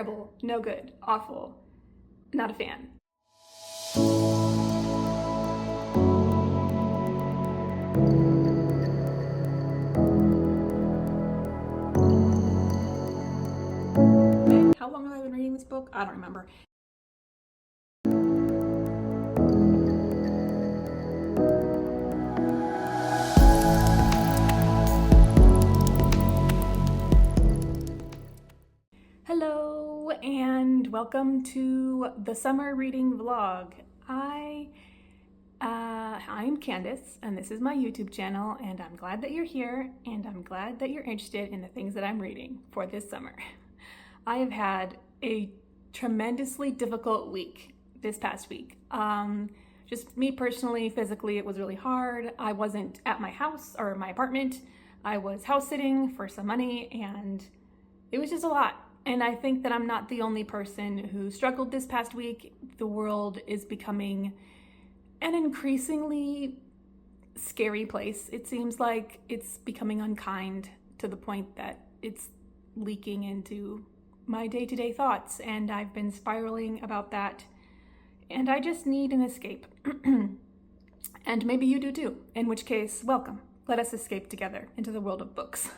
terrible, no good, awful, not a fan. How long have I been reading this book? I don't remember. Hello and welcome to the summer reading vlog. I'm Candace and this is my YouTube channel, and I'm glad that you're here and I'm glad that you're interested in the things that I'm reading for this summer. I have had a tremendously difficult week this past week. Just me personally, physically, it was really hard. I wasn't at my house or my apartment. I was house sitting for some money and it was just a lot. And I think that I'm not the only person who struggled this past week. The world is becoming an increasingly scary place. It seems like it's becoming unkind to the point that it's leaking into my day-to-day thoughts, and I've been spiraling about that, and I just need an escape. And maybe you do too, in which case, welcome. Let us escape together into the world of books.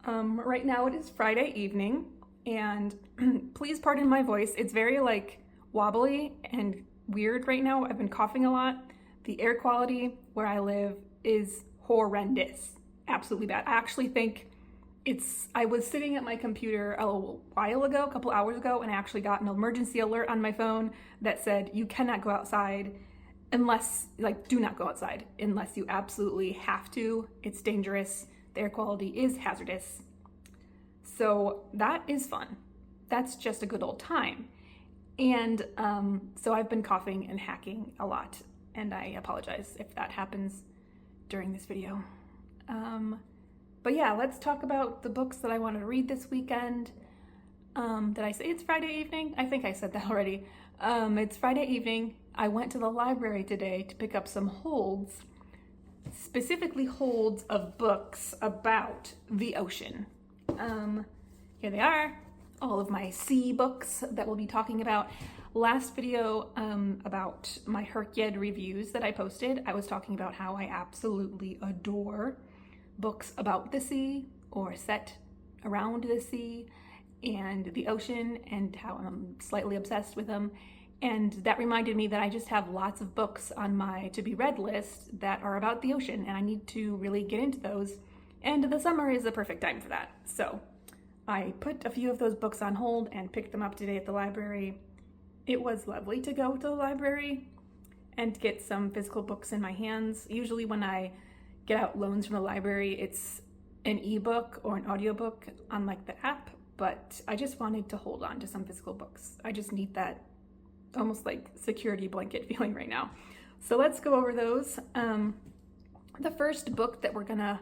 Right now it is Friday evening, and please pardon my voice. It's very wobbly and weird right now. I've been coughing a lot. The air quality where I live is horrendous, absolutely bad. I actually think I was sitting at my computer a while ago, a couple hours ago, and I actually got an emergency alert on my phone that said you cannot go outside unless, do not go outside unless you absolutely have to. It's dangerous. The air quality is hazardous. So that is fun. That's just a good old time. And so I've been coughing and hacking a lot, and I apologize if that happens during this video. But yeah, let's talk about the books that I wanted to read this weekend. Did I say it's Friday evening? I think I said that already. It's Friday evening. I went to the library today to pick up some holds, specifically holds of books about the ocean. Here they are, all of my sea books that we'll be talking about. Last video about my Herkyed reviews that I posted, I was talking about how I absolutely adore books about the sea or set around the sea and the ocean, and how I'm slightly obsessed with them. And that reminded me that I just have lots of books on my to-be-read list that are about the ocean, and I need to really get into those. And the summer is the perfect time for that. So I put a few of those books on hold and picked them up today at the library. It was lovely to go to the library and get some physical books in my hands. Usually when I get out loans from the library, it's an ebook or an audiobook on the app, but I just wanted to hold on to some physical books. I just need that almost security blanket feeling right now. So let's go over those. The first book that we're gonna,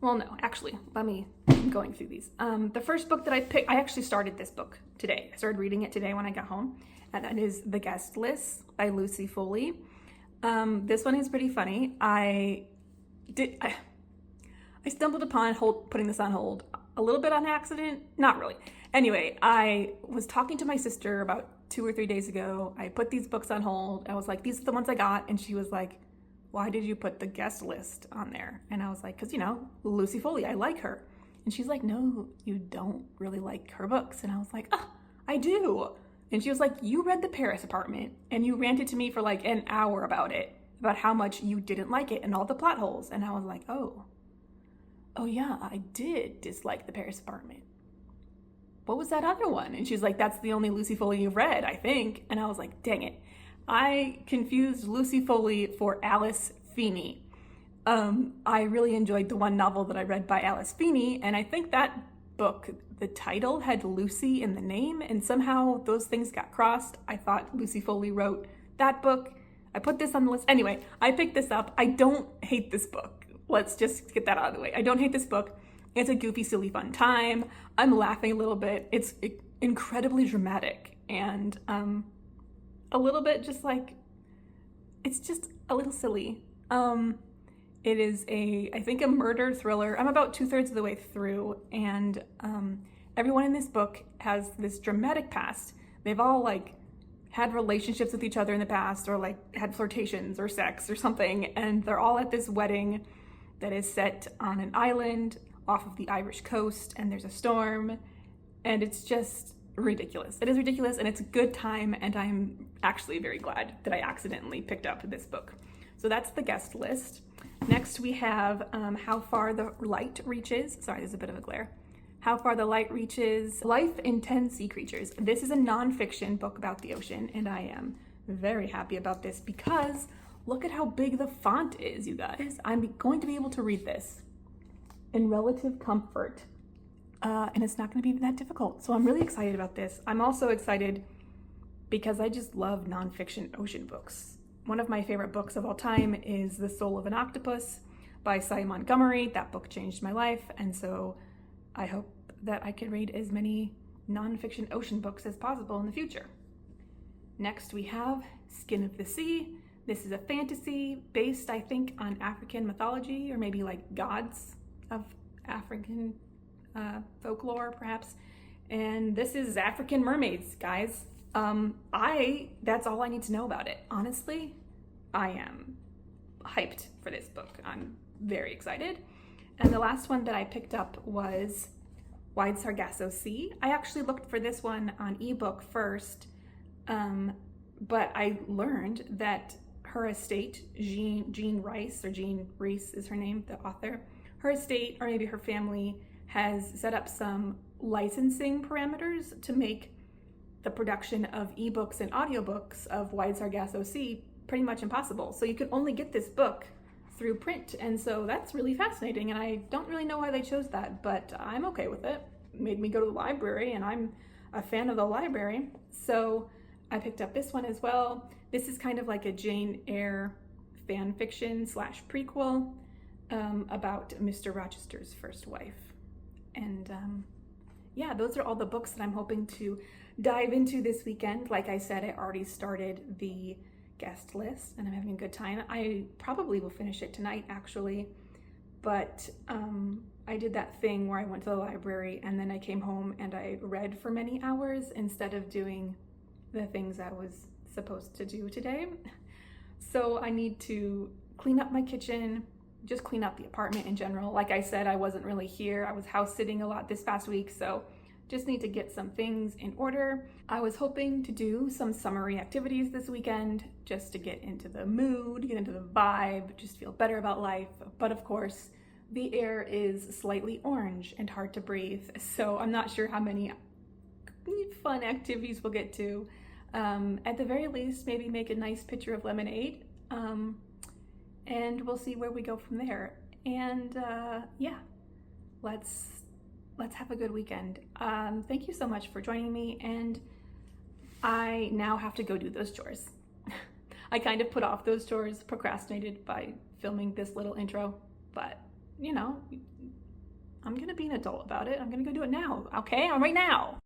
I'm going through these. The first book that I picked, I actually started this book today. I started reading it today when I got home, and that is The Guest List by Lucy Foley. This one is pretty funny. I stumbled upon putting this on hold a little bit on accident, not really. Anyway, I was talking to my sister about 2 or 3 days ago. I put these books on hold. I was like, these are the ones I got. And she was like, why did you put The Guest List on there? And I was like, because, Lucy Foley, I like her. And she's like, no, you don't really like her books. And I was like, oh, I do. And she was like, you read The Paris Apartment and you ranted to me for an hour about it, about how much you didn't like it and all the plot holes. And I was like, oh yeah, I did dislike The Paris Apartment. What was that other one? And she's like, that's the only Lucy Foley you've read, I think. And I was like, dang it. I confused Lucy Foley for Alice Feeney. I really enjoyed the one novel that I read by Alice Feeney, and I think that book, the title had Lucy in the name, and somehow those things got crossed. I thought Lucy Foley wrote that book. I put this on the list. Anyway, I picked this up. I don't hate this book. Let's just get that out of the way. I don't hate this book. It's a goofy, silly, fun time. I'm laughing a little bit. It's incredibly dramatic and a little bit just it's just a little silly. It is I think a murder thriller. I'm about 2/3 of the way through, and Everyone in this book has this dramatic past. They've all like had relationships with each other in the past, or like had flirtations or sex or something, and they're all at this wedding that is set on an island off of the Irish coast, and there's a storm, and it's just ridiculous. It is ridiculous, and it's a good time, and I'm actually very glad that I accidentally picked up this book. So that's the guest list. Next we have How Far the Light Reaches. Sorry, there's a bit of a glare. How Far the Light Reaches, Life in 10 Sea Creatures. This is a nonfiction book about the ocean, and I am very happy about this because look at how big the font is, you guys. I'm going to be able to read this in relative comfort, and it's not going to be that difficult. So I'm really excited about this. I'm also excited because I just love nonfiction ocean books. One of my favorite books of all time is The Soul of an Octopus by Cy Montgomery. That book changed my life, and so I hope that I can read as many nonfiction ocean books as possible in the future. Next we have Skin of the Sea. This is a fantasy based, I think, on African mythology, or maybe like gods of African folklore, perhaps. And this is African mermaids, guys. That's all I need to know about it. Honestly, I am hyped for this book. I'm very excited. And the last one that I picked up was Wide Sargasso Sea. I actually looked for this one on ebook first, but I learned that her estate, Jean Rice, or Jean Reese is her name, the author, her estate, or maybe her family, has set up some licensing parameters to make the production of ebooks and audiobooks of Wide Sargasso Sea pretty much impossible. So you can only get this book through print, and so that's really fascinating, and I don't really know why they chose that, but I'm okay with it. It made me go to the library, and I'm a fan of the library, so I picked up this one as well. This is kind of like a Jane Eyre fan fiction slash prequel about Mr. Rochester's first wife. And yeah, those are all the books that I'm hoping to dive into this weekend. Like I said, I already started the guest list and I'm having a good time. I probably will finish it tonight, actually, but I did that thing where I went to the library and then I came home and I read for many hours instead of doing the things I was supposed to do today. So I need to clean up my kitchen, just clean up the apartment in general. Like I said, I wasn't really here. I was house sitting a lot this past week, so just need to get some things in order. I was hoping to do some summery activities this weekend just to get into the mood, get into the vibe, just feel better about life. But of course, the air is slightly orange and hard to breathe, so I'm not sure how many fun activities we'll get to. At the very least, maybe make a nice pitcher of lemonade, and we'll see where we go from there. And yeah, let's have a good weekend. Thank you so much for joining me, and I now have to go do those chores. I kind of put off those chores, procrastinated by filming this little intro, but you know, I'm gonna be an adult about it. I'm gonna go do it now, okay? Right now.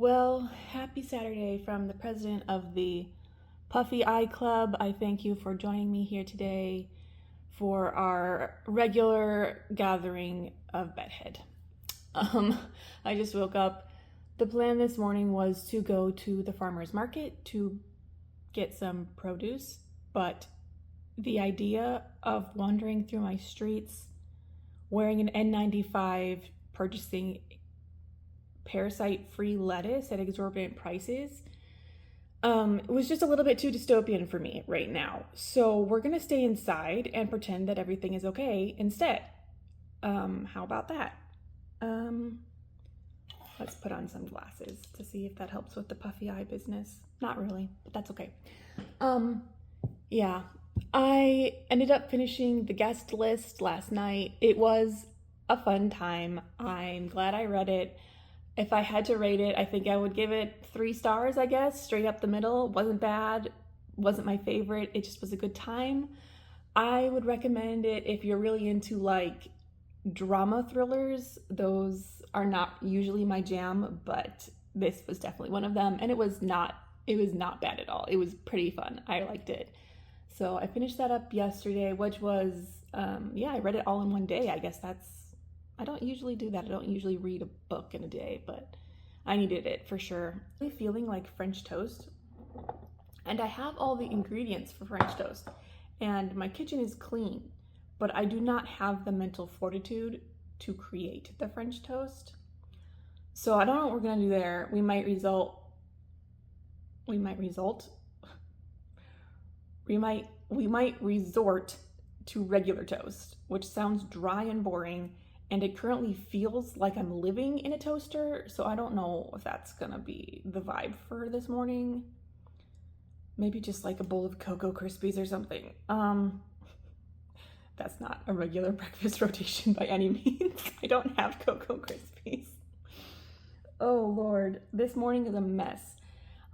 Well, happy Saturday from the president of the Puffy Eye Club. I thank you for joining me here today for our regular gathering of bedhead. I just woke up. The plan this morning was to go to the farmer's market to get some produce, but the idea of wandering through my streets wearing an N95, purchasing parasite-free lettuce at exorbitant prices, it was just a little bit too dystopian for me right now. So we're gonna stay inside and pretend that everything is okay instead. How about that? Let's put on some glasses to see if that helps with the puffy eye business. Not really, but that's okay. Yeah, I ended up finishing the guest list last night. It was a fun time. I'm glad I read it. If I had to rate it, I think I would give it 3 stars, I guess, straight up the middle. Wasn't bad, wasn't my favorite. It just was a good time. I would recommend it if you're really into like drama thrillers. Those are not usually my jam, but this was definitely one of them, and it was not bad at all. It was pretty fun. I liked it. So I finished that up yesterday, which was I read it all in one day. I guess I don't usually do that. I don't usually read a book in a day, but I needed it for sure. I'm really feeling like French toast, and I have all the ingredients for French toast, and my kitchen is clean, but I do not have the mental fortitude to create the French toast. So I don't know what we're gonna do there. We might resort to regular toast, which sounds dry and boring, and it currently feels like I'm living in a toaster, so I don't know if that's gonna be the vibe for this morning. Maybe just like a bowl of Cocoa Krispies or something. That's not a regular breakfast rotation by any means. I don't have Cocoa Krispies. Oh Lord, this morning is a mess.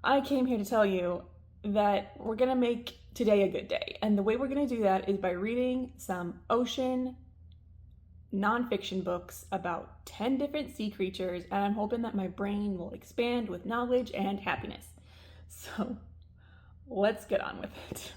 I came here to tell you that we're gonna make today a good day. And the way we're gonna do that is by reading some ocean nonfiction books about 10 different sea creatures, and I'm hoping that my brain will expand with knowledge and happiness. So let's get on with it.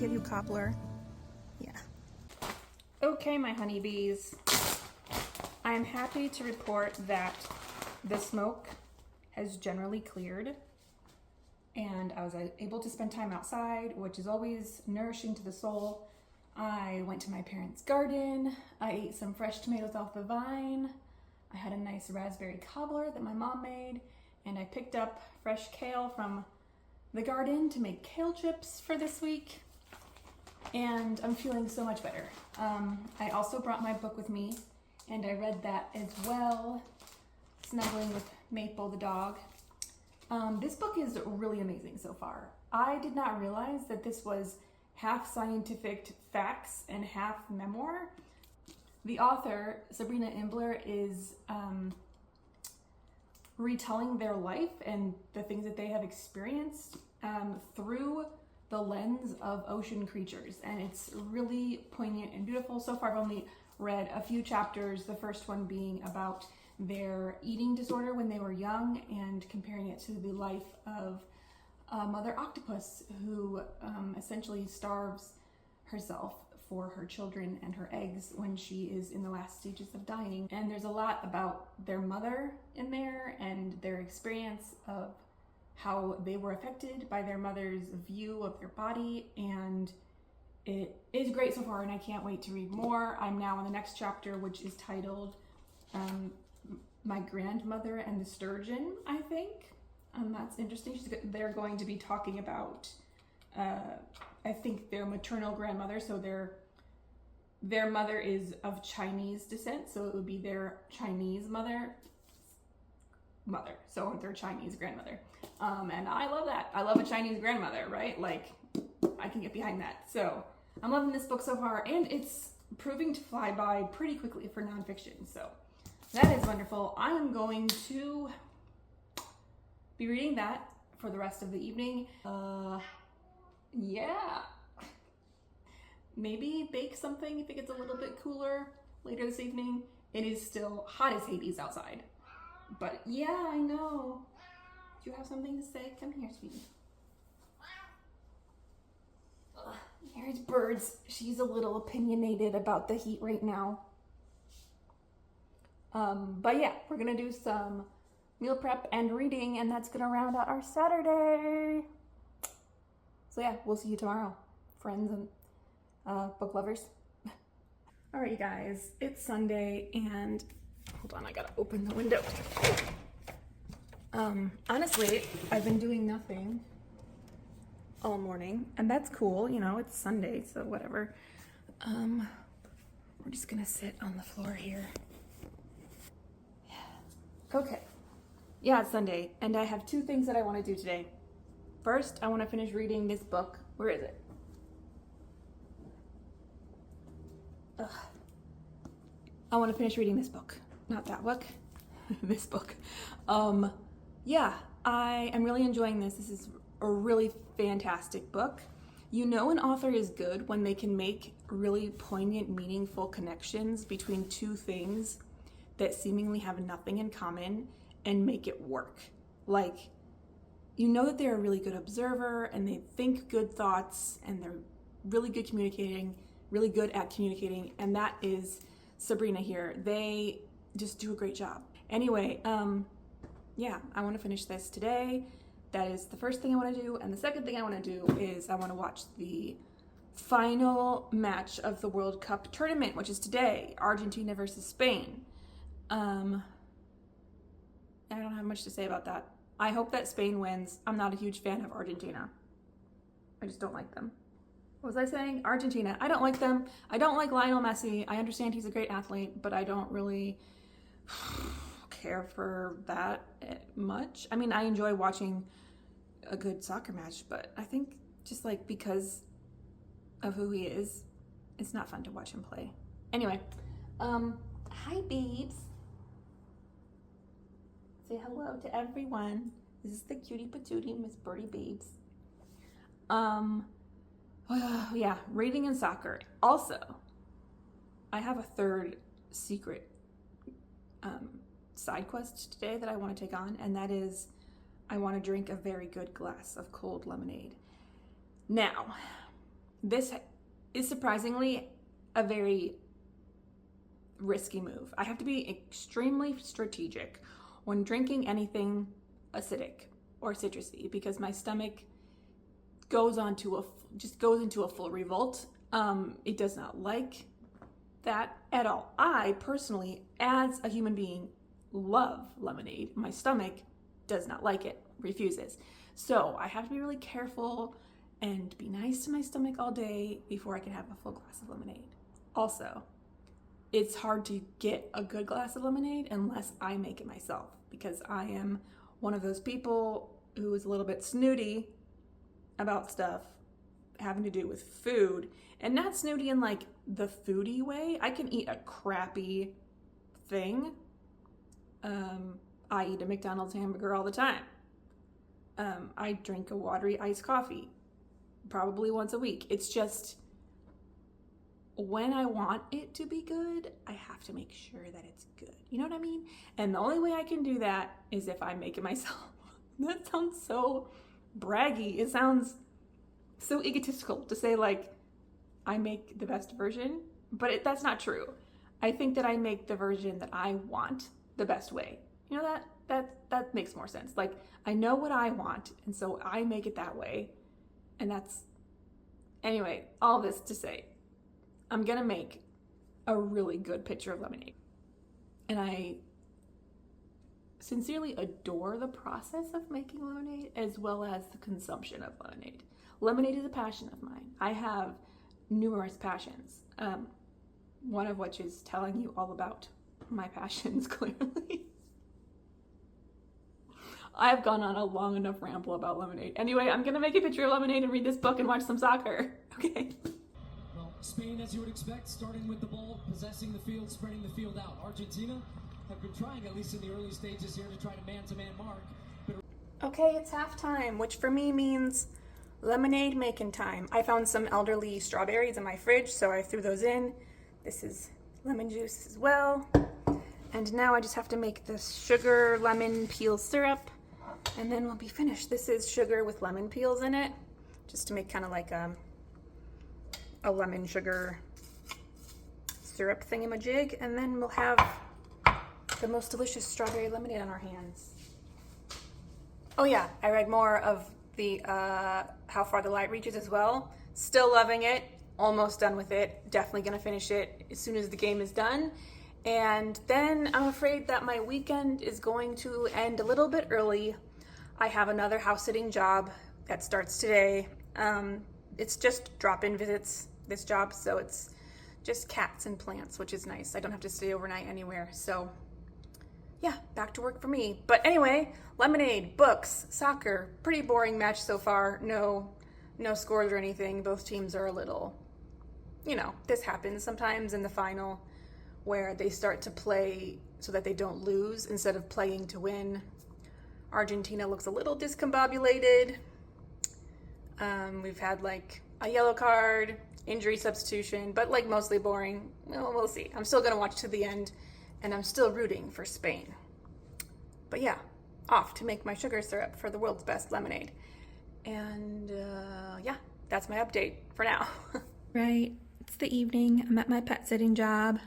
give you cobbler. Yeah. Okay, my honeybees. I am happy to report that the smoke has generally cleared and I was able to spend time outside, which is always nourishing to the soul. I went to my parents' garden. I ate some fresh tomatoes off the vine. I had a nice raspberry cobbler that my mom made, and I picked up fresh kale from the garden to make kale chips for this week. And I'm feeling so much better. I also brought my book with me, and I read that as well, snuggling with Maple the dog. This book is really amazing so far. I did not realize that this was half scientific facts and half memoir. The author, Sabrina Imbler, is retelling their life and the things that they have experienced through the lens of ocean creatures. And it's really poignant and beautiful. So far I've only read a few chapters, the first one being about their eating disorder when they were young and comparing it to the life of Mother Octopus, who essentially starves herself for her children and her eggs when she is in the last stages of dying. And there's a lot about their mother in there and their experience of how they were affected by their mother's view of their body, and it is great so far and I can't wait to read more. I'm now on the next chapter, which is titled My Grandmother and the Sturgeon, I think. That's interesting. They're going to be talking about, I think, their maternal grandmother. So their mother is of Chinese descent, so it would be their Chinese mother. So their Chinese grandmother. And I love that. I love a Chinese grandmother, right? Like, I can get behind that. So I'm loving this book so far, and it's proving to fly by pretty quickly for nonfiction. So that is wonderful. I am going to be reading that for the rest of the evening. Yeah. Maybe bake something if it gets a little bit cooler later this evening. It is still hot as Hades outside. But yeah, I know. Do you have something to say? Come here, sweetie. Here's Birds. She's a little opinionated about the heat right now. But yeah, we're gonna do some meal prep and reading, and that's gonna round out our Saturday. So yeah, we'll see you tomorrow, friends and book lovers. All right, you guys, it's Sunday, and hold on, I gotta open the window. Honestly, I've been doing nothing all morning, and that's cool, you know, it's Sunday, so whatever. We're just gonna sit on the floor here. Okay. Yeah, it's Sunday, and I have two things that I want to do today. First, I want to finish reading this book. Where is it? I want to finish reading this book. Not that book. This book. Yeah, I am really enjoying this. This is a really fantastic book. You know an author is good when they can make really poignant, meaningful connections between two things that seemingly have nothing in common and make it work. Like, you know that they're a really good observer and they think good thoughts and they're really good at communicating, and that is Sabrina here. They just do a great job. Anyway, yeah, I want to finish this today. That is the first thing I want to do, and the second thing I want to do is I want to watch the final match of the World Cup tournament, which is today, Argentina versus Spain. I don't have much to say about that. I hope that Spain wins. I'm not a huge fan of Argentina. I just don't like them. What was I saying? Argentina. I don't like them. I don't like Lionel Messi. I understand he's a great athlete, but I don't really care for that much. I mean, I enjoy watching a good soccer match, but I think just like because of who he is, it's not fun to watch him play. Anyway, hi babes. Say hello to everyone. This is the cutie patootie, Miss Birdie Babes. Yeah, reading and soccer. Also, I have a third secret side quest today that I want to take on, and that is I want to drink a very good glass of cold lemonade. Now, This is surprisingly a very risky move. I have to be extremely strategic when drinking anything acidic or citrusy because my stomach just goes into a full revolt. It does not like that at all. I personally, as a human being, love lemonade. My stomach does not like it, refuses. So I have to be really careful and be nice to my stomach all day before I can have a full glass of lemonade. Also, it's hard to get a good glass of lemonade unless I make it myself because I am one of those people who is a little bit snooty about stuff having to do with food, and not snooty in like the foodie way. I can eat a crappy thing. I eat a McDonald's hamburger all the time. I drink a watery iced coffee probably once a week. It's just when I want it to be good, I have to make sure that it's good. You know what I mean? And the only way I can do that is if I make it myself. That sounds so braggy. It sounds so egotistical to say like I make the best version, but that's not true. I think that I make the version that I want the best way. You know, that makes more sense. Like I know what I want, and so I make it that way. And that's, anyway, all this to say, I'm gonna make a really good pitcher of lemonade. And I sincerely adore the process of making lemonade as well as the consumption of lemonade. Lemonade is a passion of mine. I have numerous passions, one of which is telling you all about my passions, clearly. I've gone on a long enough ramble about lemonade. Anyway, I'm gonna make a picture of lemonade and read this book and watch some soccer. Okay. Well, Spain, as you would expect, starting with the ball, possessing the field, spreading the field out. Argentina have been trying, at least in the early stages here, to try to man-to-man mark. Okay, it's halftime, which for me means lemonade making time. I found some elderly strawberries in my fridge, so I threw those in. This is lemon juice as well. And now I just have to make this sugar lemon peel syrup, and then we'll be finished. This is sugar with lemon peels in it, just to make kind of like a lemon sugar syrup thingamajig, and then we'll have the most delicious strawberry lemonade on our hands. Oh yeah, I read more of the How Far the Light Reaches as well. Still loving it, almost done with it. Definitely gonna finish it as soon as the game is done. And then I'm afraid that my weekend is going to end a little bit early. I have another house sitting job that starts today. It's just drop-in visits, this job, so it's just cats and plants, which is nice. I don't have to stay overnight anywhere, so yeah, back to work for me. But anyway, lemonade, books, soccer, pretty boring match so far. No scores or anything. Both teams are a little, this happens sometimes in the final where they start to play so that they don't lose instead of playing to win. Argentina looks a little discombobulated. We've had like a yellow card, injury substitution, but like mostly boring. Well, we'll see. I'm still gonna watch to the end, and I'm still rooting for Spain. But yeah, off to make my sugar syrup for the world's best lemonade. And yeah, that's my update for now. Right, it's the evening. I'm at my pet sitting job.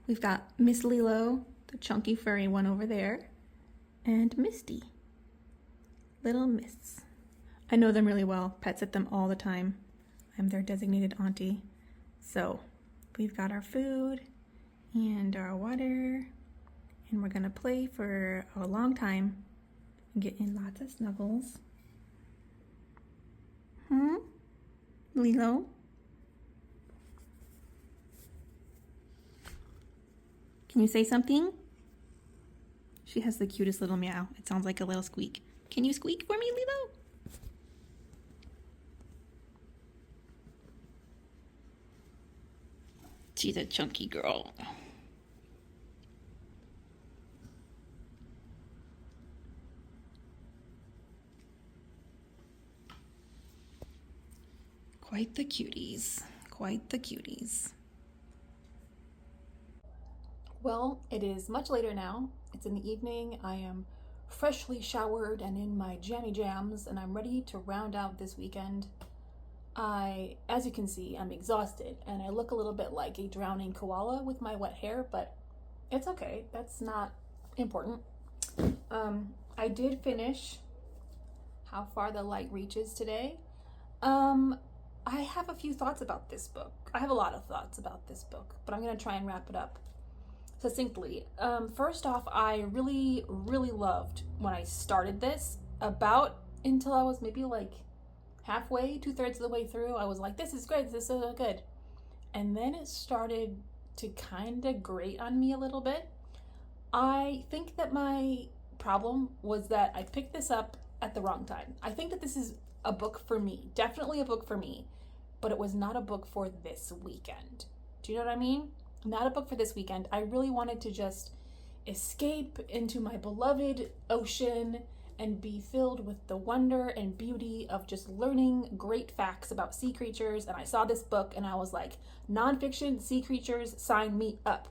We've got Miss Lilo, the chunky furry one over there, and Misty, little Miss. I know them really well, pet sit them all the time. I'm their designated auntie. So we've got our food and our water, and we're gonna play for a long time and get in lots of snuggles. Lilo? Can you say something? She has the cutest little meow. It sounds like a little squeak. Can you squeak for me, Lilo? She's a chunky girl. Quite the cuties. Quite the cuties. Well, it is much later now. It's in the evening. I am freshly showered and in my jammy jams, and I'm ready to round out this weekend. as you can see, I'm exhausted and I look a little bit like a drowning koala with my wet hair, but it's okay. That's not important. I did finish How Far the Light Reaches today. I have a few thoughts about this book. I have a lot of thoughts about this book, but I'm going to try and wrap it up succinctly. First off, I really, really loved when I started this, about until I was maybe like halfway, 2/3 of the way through. I was like, this is great, this is so good. And then it started to kind of grate on me a little bit. I think that my problem was that I picked this up at the wrong time. I think that this is a book for me, definitely a book for me, but it was not a book for this weekend. Do you know what I mean? Not a book for this weekend. I really wanted to just escape into my beloved ocean and be filled with the wonder and beauty of just learning great facts about sea creatures. And I saw this book and I was like, nonfiction sea creatures, sign me up.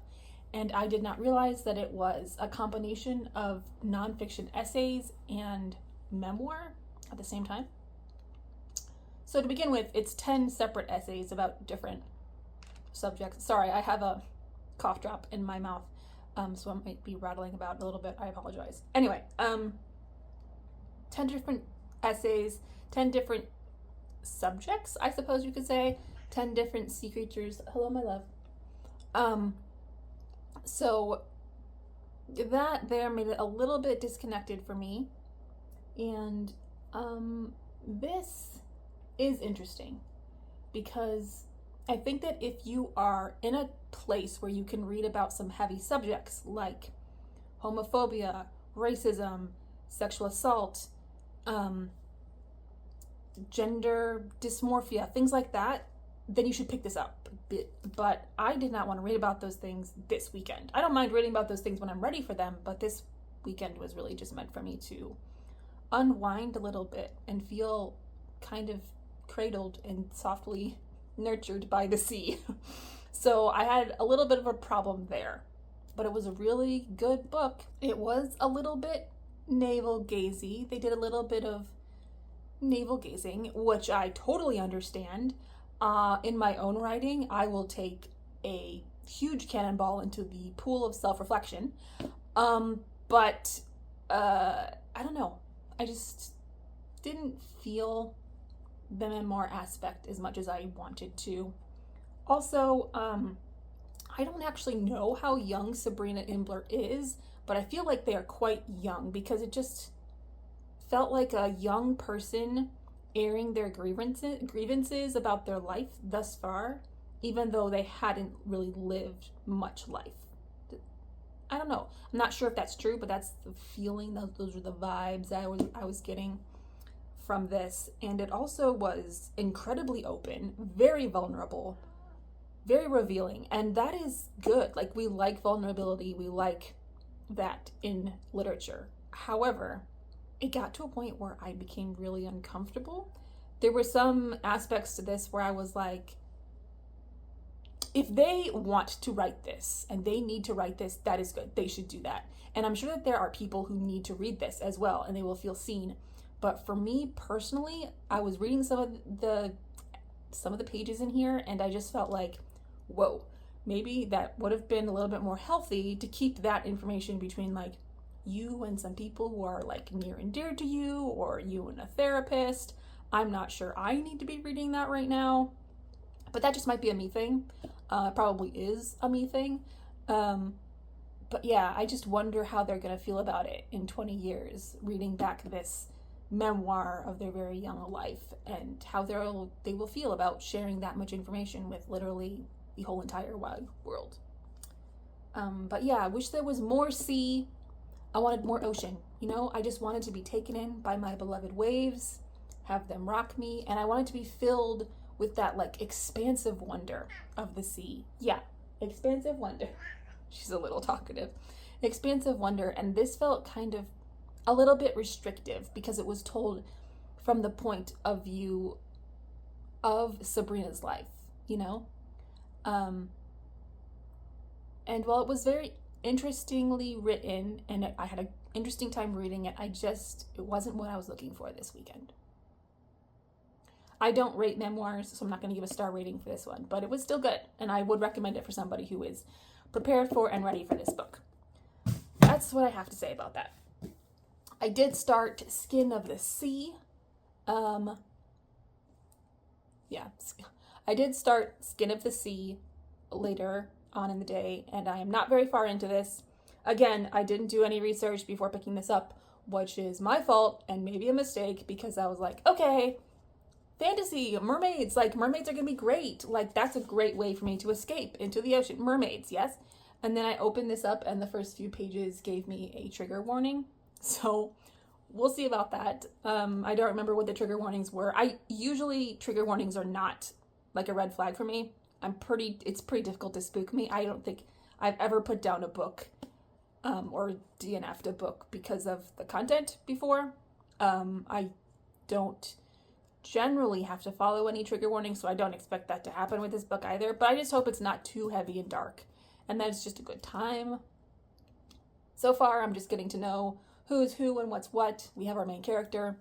And I did not realize that it was a combination of nonfiction essays and memoir at the same time. So to begin with, it's 10 separate essays about different subjects. Sorry, I have a cough drop in my mouth, so I might be rattling about a little bit. I apologize. Anyway, 10 different essays, 10 different subjects, I suppose you could say, 10 different sea creatures. Hello, my love. So that there made it a little bit disconnected for me, and this is interesting because I think that if you are in a place where you can read about some heavy subjects like homophobia, racism, sexual assault, gender dysmorphia, things like that, then you should pick this up. But I did not want to read about those things this weekend. I don't mind reading about those things when I'm ready for them, but this weekend was really just meant for me to unwind a little bit and feel kind of cradled and softly nurtured by the sea. So I had a little bit of a problem there, but it was a really good book. It was a little bit navel gazy. They did a little bit of navel gazing, which I totally understand. In my own writing, I will take a huge cannonball into the pool of self-reflection. But I don't know. I just didn't feel the memoir aspect as much as I wanted to. Also, I don't actually know how young Sabrina Imbler is, but I feel like they are quite young because it just felt like a young person airing their grievances about their life thus far, even though they hadn't really lived much life. I don't know. I'm not sure if that's true, but that's the feeling. Those were the vibes I was getting from this. And it also was incredibly open, very vulnerable, very revealing. And that is good. Like, we like vulnerability. We like that in literature. However, it got to a point where I became really uncomfortable. There were some aspects to this where I was like, if they want to write this and they need to write this, that is good. They should do that. And I'm sure that there are people who need to read this as well and they will feel seen. But for me personally, I was reading some of the pages in here and I just felt like, whoa, maybe that would have been a little bit more healthy to keep that information between like you and some people who are like near and dear to you, or you and a therapist. I'm not sure I need to be reading that right now, but that just might be a me thing. Probably is a me thing. But yeah, I just wonder how they're gonna feel about it in 20 years, reading back this memoir of their very young life, and how they will feel about sharing that much information with literally the whole entire wide world. But yeah, I wish there was more sea. I wanted more ocean, you know? I just wanted to be taken in by my beloved waves, have them rock me, and I wanted to be filled with that like expansive wonder of the sea. Yeah, expansive wonder. She's a little talkative. Expansive wonder, and this felt kind of a little bit restrictive because it was told from the point of view of Sabrina's life, you know? And while it was very interestingly written and I had an interesting time reading it, it wasn't what I was looking for this weekend. I don't rate memoirs, so I'm not going to give a star rating for this one, but it was still good, and I would recommend it for somebody who is prepared for and ready for this book. That's what I have to say about that. I did start Skin of the Sea. I did start Skin of the Sea later on in the day, and I am not very far into this. Again, I didn't do any research before picking this up, which is my fault and maybe a mistake, because I was like, okay, fantasy, mermaids, like mermaids are gonna be great. Like that's a great way for me to escape into the ocean. Mermaids, yes. And then I opened this up and the first few pages gave me a trigger warning. So we'll see about that. I don't remember what the trigger warnings were. Usually trigger warnings are not like a red flag for me. It's pretty difficult to spook me. I don't think I've ever put down a book or DNF'd a book because of the content before. I don't generally have to follow any trigger warnings, so I don't expect that to happen with this book either, but I just hope it's not too heavy and dark and that it's just a good time. So far, I'm just getting to know who is who and what's what. We have our main character.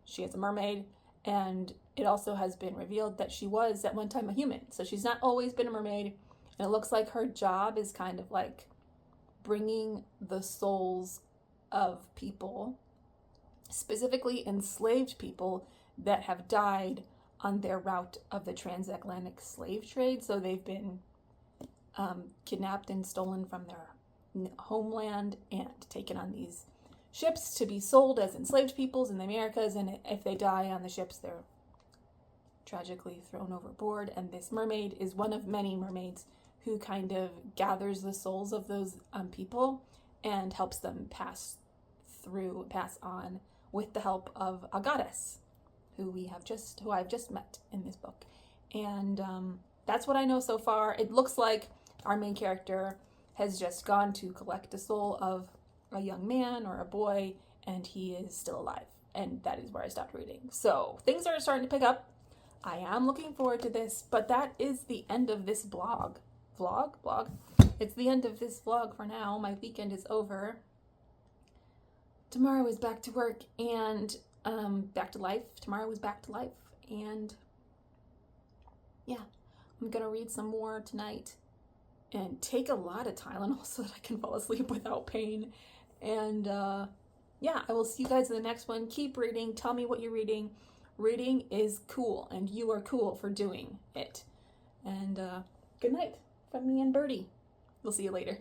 She is a mermaid, and it also has been revealed that she was at one time a human, so she's not always been a mermaid, and it looks like her job is kind of like bringing the souls of people, specifically enslaved people that have died on their route of the transatlantic slave trade. So they've been kidnapped and stolen from their homeland and taken on these ships to be sold as enslaved peoples in the Americas. And if they die on the ships, they're tragically thrown overboard. And this mermaid is one of many mermaids who kind of gathers the souls of those people and helps them pass on with the help of a goddess who I've just met in this book. And that's what I know so far. It looks like our main character has just gone to collect the soul of a young man or a boy, and he is still alive. And that is where I stopped reading. So things are starting to pick up. I am looking forward to this, but that is the end of this vlog. It's the end of this vlog for now. My weekend is over. Tomorrow is back to work and back to life. Tomorrow is back to life. And yeah, I'm gonna read some more tonight and take a lot of Tylenol so that I can fall asleep without pain. And yeah, I will see you guys in the next one. Keep reading. Tell me what you're reading. Reading is cool, and you are cool for doing it. And good night from me and Birdie. We'll see you later.